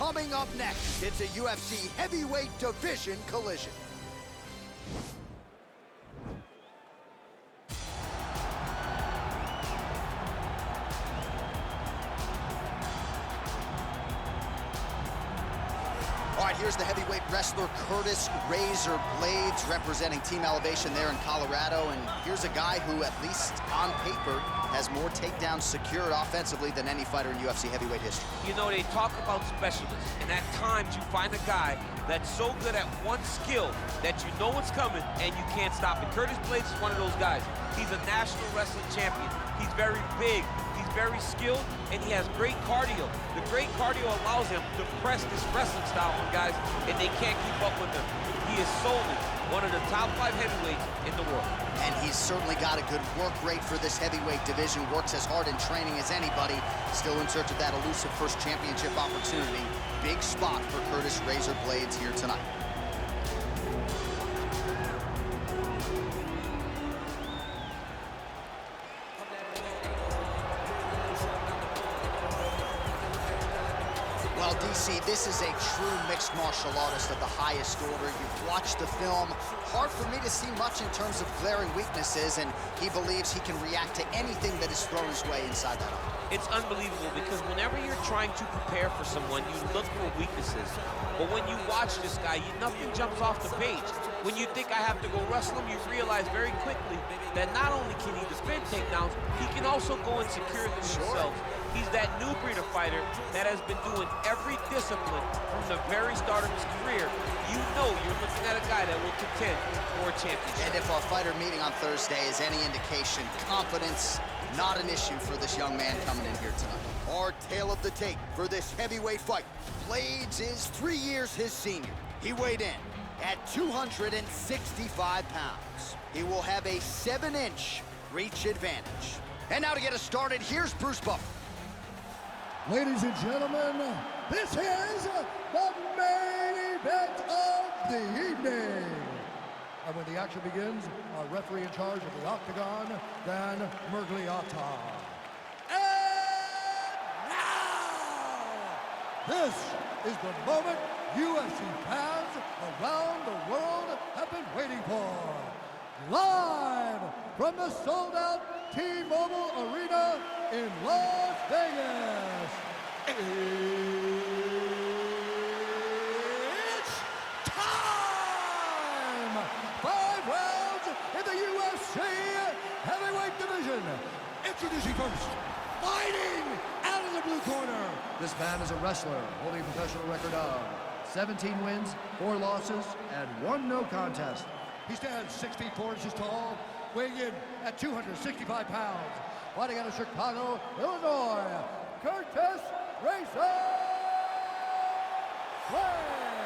Coming up next, it's a UFC heavyweight division collision. All right, here's the heavyweight wrestler Curtis Razor Blaydes representing Team Elevation there in Colorado. And here's a guy who, at least on paper, has more takedowns secured offensively than any fighter in UFC heavyweight history. You know, they talk about specialists, and at times you find a guy that's so good at one skill that you know what's coming and you can't stop it. Curtis Blaydes is one of those guys. He's a national wrestling champion. He's very big. He's very skilled, and he has great cardio. The great cardio allows him to press this wrestling style on guys, and they can't keep up with him. He is solely one of the top 5 heavyweights in the world. And he's certainly got a good work rate for this heavyweight division, works as hard in training as anybody, still in search of that elusive first championship opportunity. Big spot for Curtis Razor Blaydes here tonight. Well, DC, this is a true mixed martial artist of the highest order. You've watched the film. Hard for me to see much in terms of glaring weaknesses, and he believes he can react to anything that is thrown his way inside that arm. It's unbelievable because whenever you're trying to prepare for someone, you look for weaknesses. But when you watch this guy, nothing jumps off the page. When you think I have to go wrestle him, you realize very quickly that not only can he defend takedowns, he can also go and secure them himself. He's that new breed of fighter that has been doing every discipline from the very start of his career. You know you're looking at a guy that will contend for a championship. And if our fighter meeting on Thursday is any indication, confidence, not an issue for this young man coming in here tonight. Our tale of the tape for this heavyweight fight. Blaydes is 3 years his senior. He weighed in at 265 pounds. He will have a 7-inch reach advantage. And now to get us started, here's Bruce Buffer. Ladies and gentlemen, this is the main event of the evening. And when the action begins, our referee in charge of the Octagon, Dan Mergliata. And now, this is the moment UFC fans around the world have been waiting for. Live from the sold-out T-Mobile Arena in Las Vegas. It's time! 5 rounds in the UFC heavyweight division. Introducing first, fighting out of the blue corner. This man is a wrestler holding a professional record of 17 wins, 4 losses, and 1 no contest. He stands 6 feet 4 inches tall, weighing in at 265 pounds. Fighting out of Chicago, Illinois, Curtis Razor Blaydes.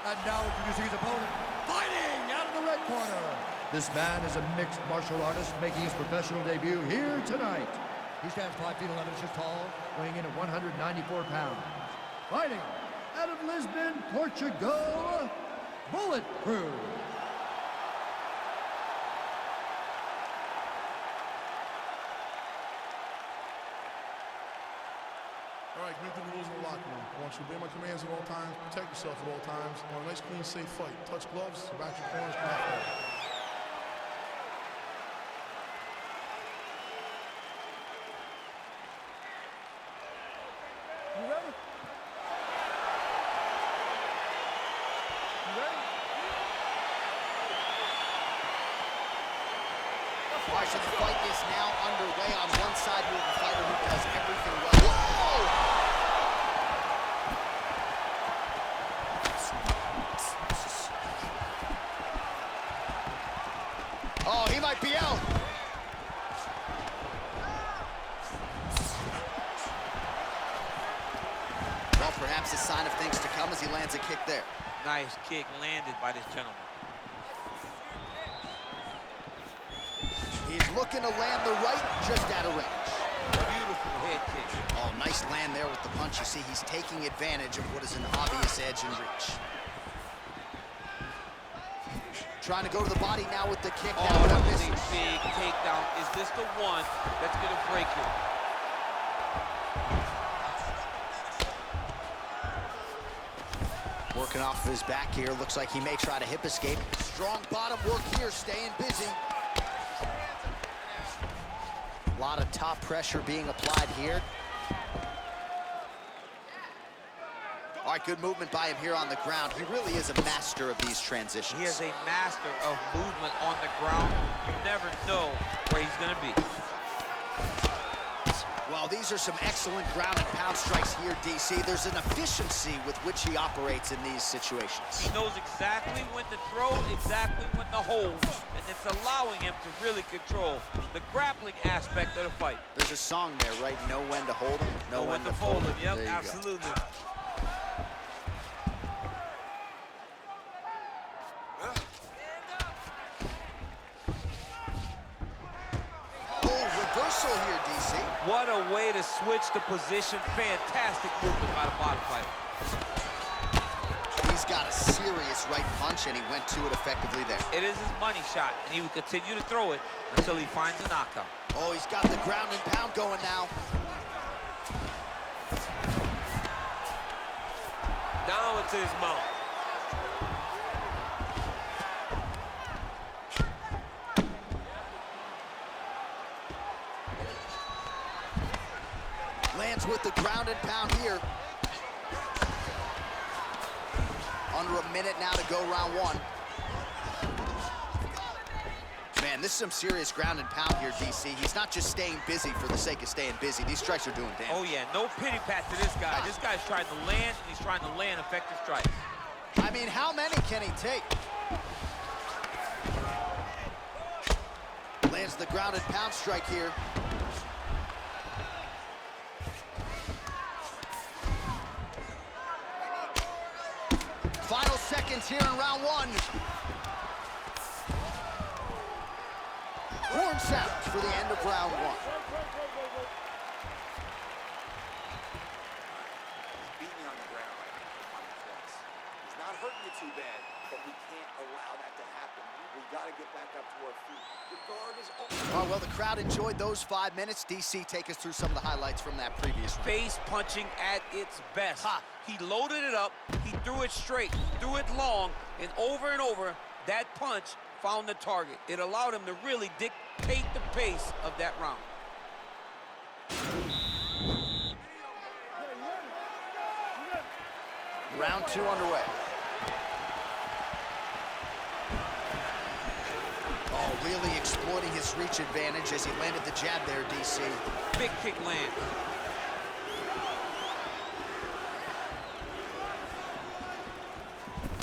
And now introducing his opponent, fighting out of the red corner. This man is a mixed martial artist making his professional debut here tonight. He stands 5 feet 11 inches tall, weighing in at 194 pounds. Fighting out of Lisbon, Portugal, Bulletproof. All right, commit to the rules in the locker room. I want you to obey my commands at all times, protect yourself at all times. I want a nice, clean, safe fight. Touch gloves, back your corners, come out. You ready? You ready? All right, so the fight is now underway. On one side, we have a fighter who does everything well. Whoa! Oh, he might be out. Well, perhaps a sign of things to come as he lands a kick there. Nice kick landed by this gentleman. He's looking to land the right, just out of range. Beautiful head kick. Oh, nice land there with the punch. You see, he's taking advantage of what is an obvious edge and reach. Trying to go to the body now with the kick. Oh, that was a big takedown. Is this the one that's going to break him? Working off of his back here. Looks like he may try to hip escape. Strong bottom work here, staying busy. A lot of top pressure being applied here. All right, good movement by him here on the ground. He really is a master of these transitions. He is a master of movement on the ground. You never know where he's going to be. Well, these are some excellent ground and pound strikes here, DC. There's an efficiency with which he operates in these situations. He knows exactly when to throw, exactly when to hold, and it's allowing him to really control the grappling aspect of the fight. There's a song there, right? Know when to hold him, know when to fold him. Yep, absolutely. Reversal here, DC. What a way to switch the position. Fantastic movement by the bottom fighter. He's got a serious right punch, and he went to it effectively there. It is his money shot, and he will continue to throw it until he finds a knockout. Oh, he's got the ground and pound going now. Down into his mouth. Lands with the ground and pound here. Under a minute now to go round one. Man, this is some serious ground and pound here, DC. He's not just staying busy for the sake of staying busy. These strikes are doing damage. Oh, yeah, no pity pat to this guy. This guy's trying to land, and he's trying to land effective strikes. I mean, how many can he take? Lands the ground and pound strike here. Final seconds here in round one. Horn sounds for the end of round one. Beat me on the ground on the cross. He's not hurting you too bad, but we can't allow that to happen. We got to get back up to our feet. The guard is open. Oh, well, the crowd enjoyed those 5 minutes. DC, take us through some of the highlights from that previous round. Face punching at its best. He loaded it up, he threw it straight, threw it long, and over, that punch found the target. It allowed him to really dictate the pace of that round. Round two underway. Oh, really exploiting his reach advantage as he landed the jab there, DC. Big kick land.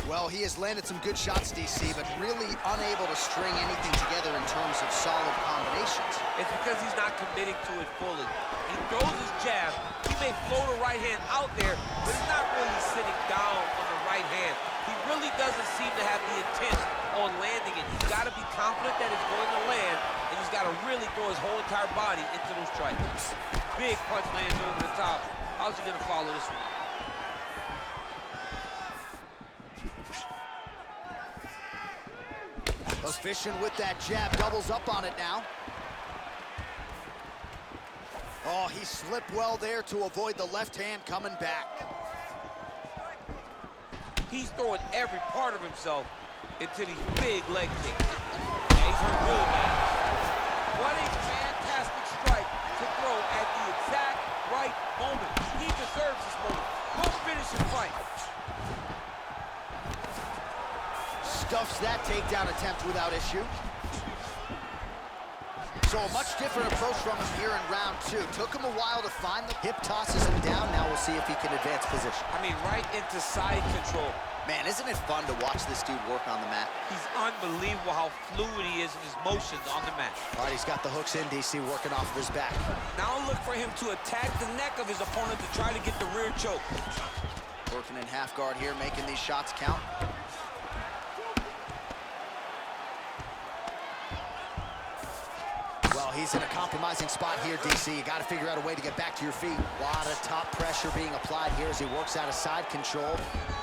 Well, he has landed some good shots, DC, but really unable to string anything together in terms of solid combinations. It's because he's not committing to it fully. He throws his jab. He may float a right hand out there, but he's not really sitting down on the right hand. He really doesn't seem to have the intent on landing it. He's got to be confident that it's going to land, and he's got to really throw his whole entire body into those strikes. Big punch lands over the top. How's he going to follow this one? Efficient with that jab, doubles up on it now. Oh, he slipped well there to avoid the left hand coming back. He's throwing every part of himself into these big leg kicks. Yeah, he's hurt really bad. What a fantastic strike to throw at the exact right moment. He deserves this moment. Go finish his fight. Stuffs that takedown attempt without issue. So a much different approach from him here in round two. Took him a while to find the hip, tosses him down. Now we'll see if he can advance position. I mean, right into side control. Man, isn't it fun to watch this dude work on the mat? He's unbelievable how fluid he is in his motions on the mat. All right, he's got the hooks in, DC, working off of his back. Now look for him to attack the neck of his opponent to try to get the rear choke. Working in half guard here, making these shots count. Well, he's in a compromising spot here, DC. You got to figure out a way to get back to your feet. A lot of top pressure being applied here as he works out of side control.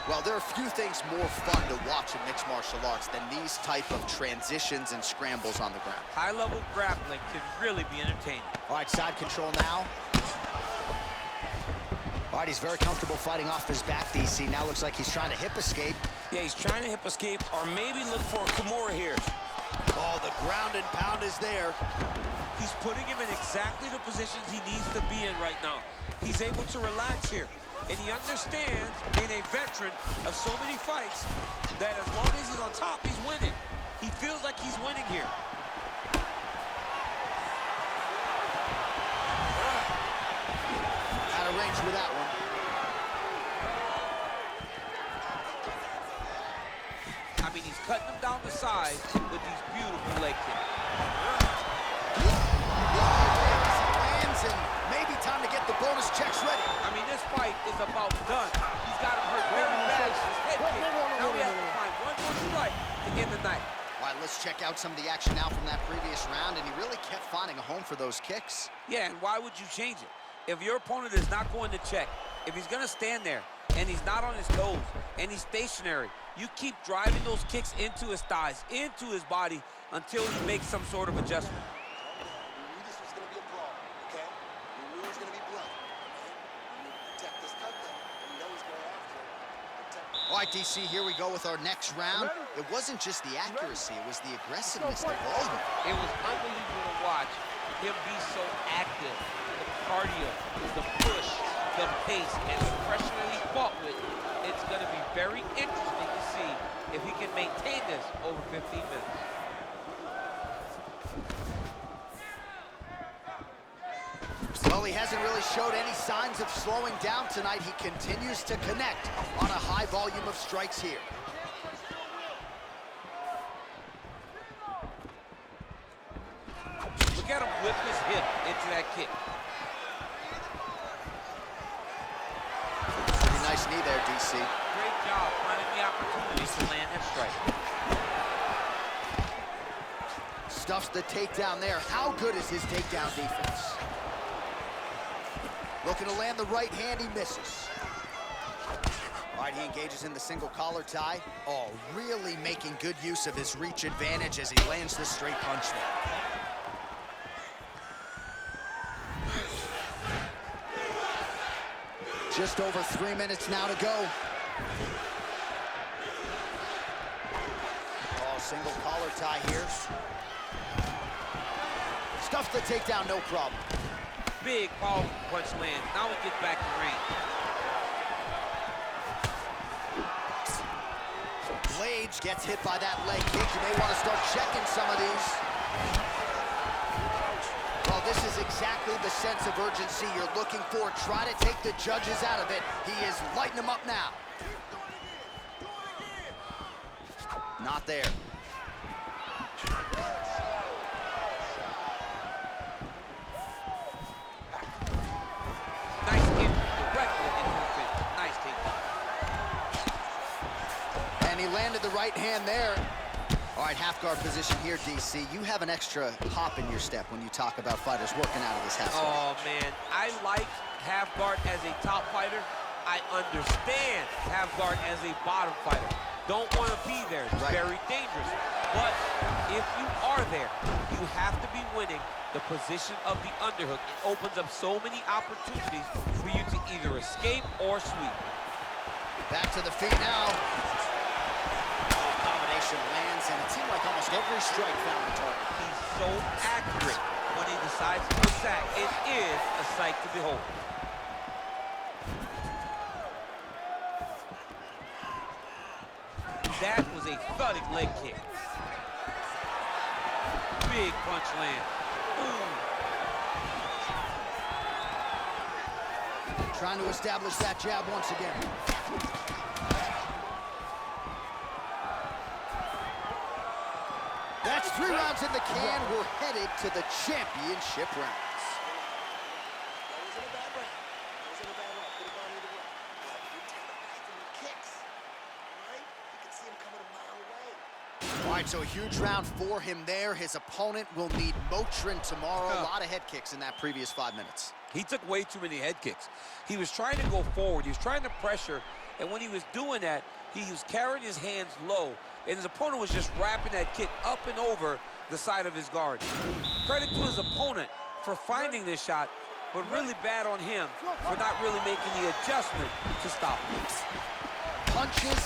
Well, there are few things more fun to watch in mixed martial arts than these type of transitions and scrambles on the ground. High-level grappling can really be entertaining. All right, side control now. All right, he's very comfortable fighting off his back, DC. Now looks like he's trying to hip escape. Yeah, he's trying to hip escape or maybe look for a Kimura here. Oh, the ground and pound is there. He's putting him in exactly the positions he needs to be in right now. He's able to relax here. And he understands, being a veteran of so many fights, that as long as he's on top, he's winning. He feels like he's winning here. Out of range with that one. I mean, he's cutting them down the side with these beautiful leg kicks. Lands, and maybe time to get the bonus checks ready. I mean, this fight is about done. He's got him hurt very bad with his head kick. Now we have to find one more strike to end the night. All right, let's check out some of the action now from that previous round, and he really kept finding a home for those kicks. Yeah, and why would you change it? If your opponent is not going to check, if he's going to stand there and he's not on his toes and he's stationary, you keep driving those kicks into his thighs, into his body until he makes some sort of adjustment. You knew this was going to be a brawl, okay? You knew it was going to be blood, okay? You protect this takedown. You know he's going after it. Protect. All right, DC, here we go with our next round. It wasn't just the accuracy, it was the aggressiveness involved. It was unbelievable to watch him be so active. The cardio, the push, the pace, and the pressure that he fought with. It's going to be very interesting to see if he can maintain this over 15 minutes. Well, he hasn't really showed any signs of slowing down tonight. He continues to connect on a high volume of strikes here. Look at him whip his hip into that kick. Pretty nice knee there, DC. Great job finding the opportunity to land that strike. Stuffs the takedown there. How good is his takedown defense? Looking to land the right hand, he misses. All right, he engages in the single collar tie. Oh, really making good use of his reach advantage as he lands the straight punch there. Just over 3 minutes now to go. Oh, single collar tie here. Stuffs the takedown, no problem. Big, powerful punch land. Now we get back in range. Blaydes gets hit by that leg kick. You may want to start checking some of these. Well, this is exactly the sense of urgency you're looking for. Try to take the judges out of it. He is lighting them up now. Not there. Nice hit directly into the finish. Nice takedown. And he landed the right hand there. All right, half guard position here, DC. You have an extra hop in your step when you talk about fighters working out of this half guard. Oh, man. I like half guard as a top fighter. I understand half guard as a bottom fighter. Don't want to be there. It's very dangerous. But if you are there, you have to be winning the position of the underhook. It opens up so many opportunities for you to either escape or sweep. Back to the feet now. Combination lands, and it seemed like almost every strike found the target. He's so accurate when he decides to attack. It is a sight to behold. That was a thudding leg kick. Big punch land. Ooh. Trying to establish that jab once again. That's 3 rounds in the can. We're headed to the championship rounds. That wasn't a bad round. That wasn't a bad round. Could have gone either way. But you're taking away from your kicks. All right? You can see him coming a mile away. All right, so a huge round for him there. His opponent will need Motrin tomorrow. A lot of head kicks in that previous 5 minutes. He took way too many head kicks. He was trying to go forward. He was trying to pressure. And when he was doing that, he was carrying his hands low. And his opponent was just wrapping that kick up and over the side of his guard. Credit to his opponent for finding this shot but really bad on him for not really making the adjustment to stop him. Punches.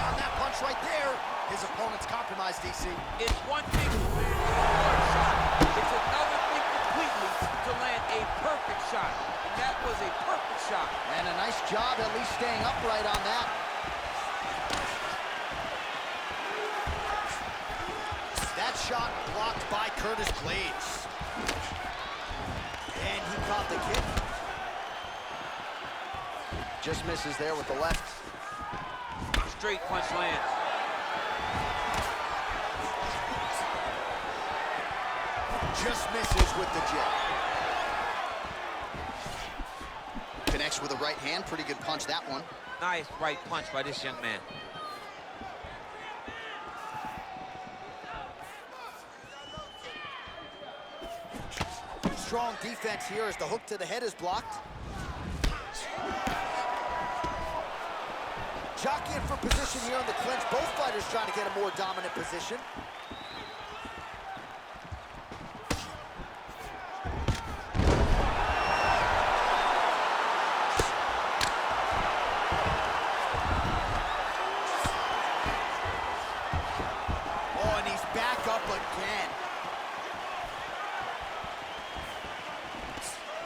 On that punch right there. His opponent's compromised, DC. It's one thing to land a hard shot. It's another thing completely to land a perfect shot. And that was a perfect shot. And a nice job at least staying upright on that. That shot blocked by Curtis Blaydes. And he caught the kick. Just misses there with the left. Straight punch lands. Just misses with the jab. Connects with a right hand. Pretty good punch, that one. Nice right punch by this young man. Strong defense here as the hook to the head is blocked. Jockeying for position here in the clinch. Both fighters trying to get a more dominant position. Oh, and he's back up again.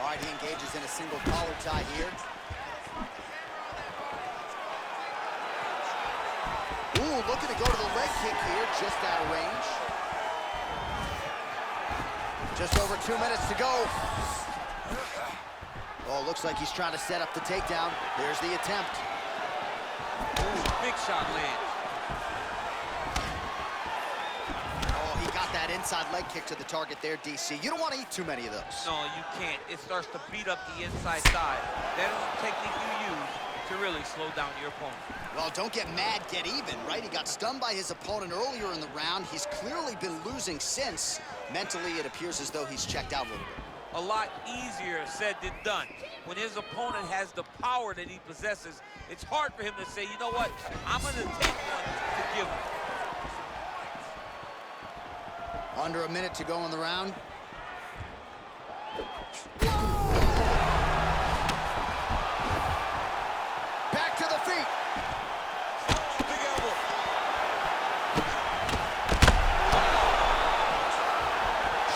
All right, he engages in a single collar tie here. Ooh, looking to go to the leg kick here, just out of range. Just over 2 minutes to go. Oh, looks like he's trying to set up the takedown. There's the attempt. Ooh, big shot lands. Oh, he got that inside leg kick to the target there, DC. You don't want to eat too many of those. No, you can't. It starts to beat up the inside thigh. That is the technique you use to really slow down your opponent. Well, don't get mad, get even, right? He got stunned by his opponent earlier in the round. He's clearly been losing since. Mentally, it appears as though he's checked out a little bit. A lot easier said than done. When his opponent has the power that he possesses, it's hard for him to say, you know what, I'm going to take one to give him. Under a minute to go in the round. Back to the feet. Big elbow.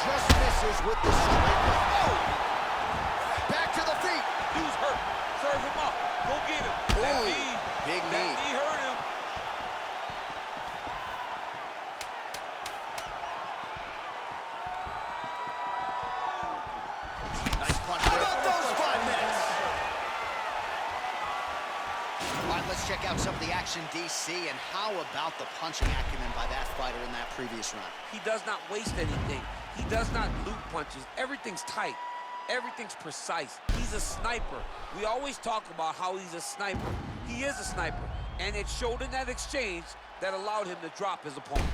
Just misses with the straight leg. Oh! Back to the feet. Dude's hurt. Serve him up. Go get him. That Ooh, knee. big That knee. knee hurt him. Nice punch. How about those 5 minutes? All right, let's check out some of the action, DC, and how about the punching acumen by that fighter in that previous round? He does not waste anything. He does not loop punches. Everything's tight. Everything's precise. He's a sniper. We always talk about how he's a sniper. He is a sniper. And it showed in that exchange that allowed him to drop his opponent.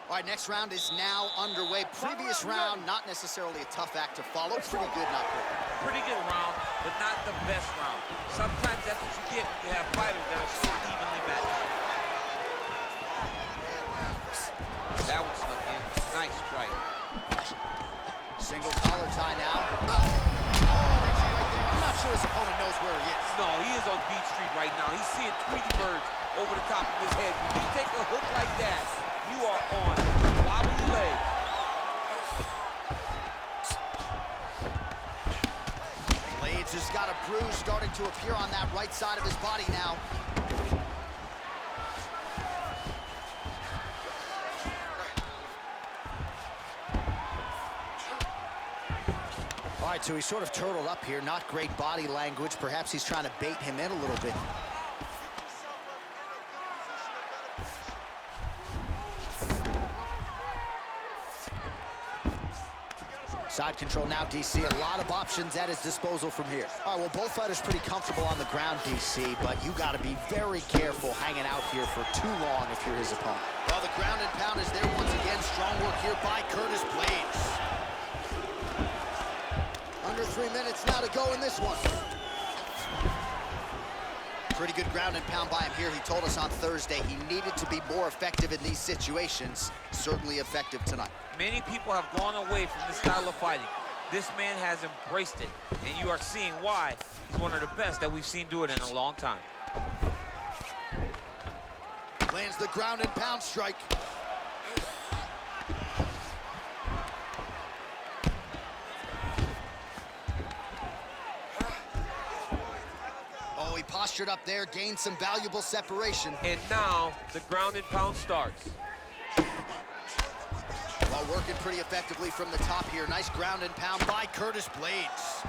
All right, next round is now underway. Previous round, not necessarily a tough act to follow. Pretty good, not great. Pretty good round, but not the best round. Sometimes that's what you get when you have fighters that are so evenly matched. That one snuck in. Nice strike. Single collar tie now. I'm not sure his opponent knows where he is. No, he is on Beach Street right now. He's seeing Tweety birds over the top of his head. When you take a hook like that, you are on wobbly leg. Blaydes has got a bruise starting to appear on that right side of his body now. All right, so he's sort of turtled up here. Not great body language. Perhaps he's trying to bait him in a little bit. Side control now, DC. A lot of options at his disposal from here. All right, well, both fighters pretty comfortable on the ground, DC, but you got to be very careful hanging out here for too long if you're his opponent. Well, the ground and pound is there once again. Strong work here by Curtis Blaydes. Under 3 minutes now to go in this one. Pretty good ground and pound by him here. He told us on Thursday he needed to be more effective in these situations. Certainly effective tonight. Many people have gone away from this style of fighting. This man has embraced it, and you are seeing why he's one of the best that we've seen do it in a long time. Lands the ground and pound strike. Oh, he postured up there, gained some valuable separation. And now the ground and pound starts. Well, working pretty effectively from the top here. Nice ground and pound by Curtis Blaydes.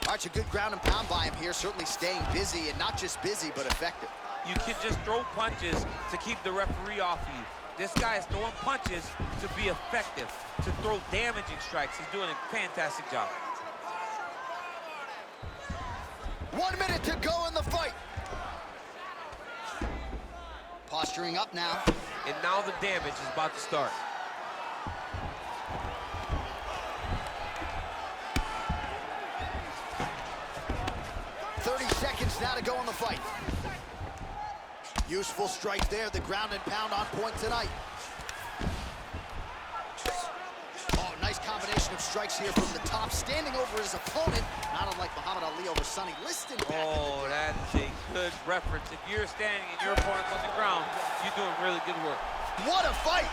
All right, a good ground and pound by him here. Certainly staying busy, and not just busy, but effective. You can just throw punches to keep the referee off of you. This guy is throwing punches to be effective, to throw damaging strikes. He's doing a fantastic job. 1 minute to go in the fight. Posturing up now. And now the damage is about to start. Seconds now to go in the fight. Useful strike there. The ground and pound on point tonight. Oh, nice combination of strikes here from the top, standing over his opponent, not unlike Muhammad Ali over Sonny Liston back in the day. Oh, that is a good reference. If you're standing and your opponent's on the ground, you're doing really good work. What a fight!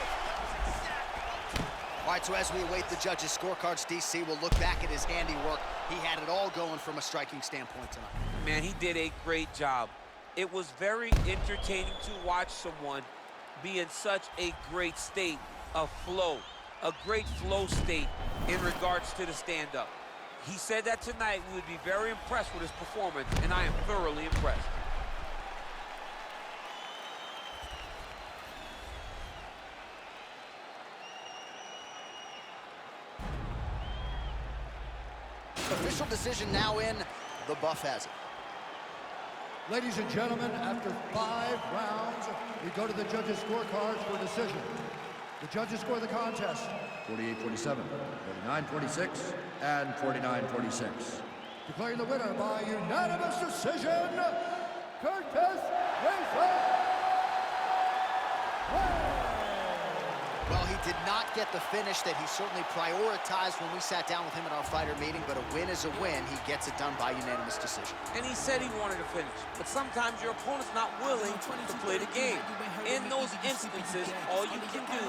All right, so as we await the judges' scorecards, DC will look back at his handiwork. He had it all going from a striking standpoint tonight. Man, he did a great job. It was very entertaining to watch someone be in such a great state of flow, a great flow state in regards to the stand-up. He said that tonight we would be very impressed with his performance, and I am thoroughly impressed. Official decision now in. The buff has it. Ladies and gentlemen, after 5 rounds, we go to the judges' scorecards for decision. The judges score the contest 48-47, 49-46, and 49-46. Declaring the winner by unanimous decision, Curtis Blaydes. Well, he did not get the finish that he certainly prioritized when we sat down with him at our fighter meeting, but a win is a win. He gets it done by unanimous decision. And he said he wanted to finish, but sometimes your opponent's not willing to play the game. In those instances, all you can do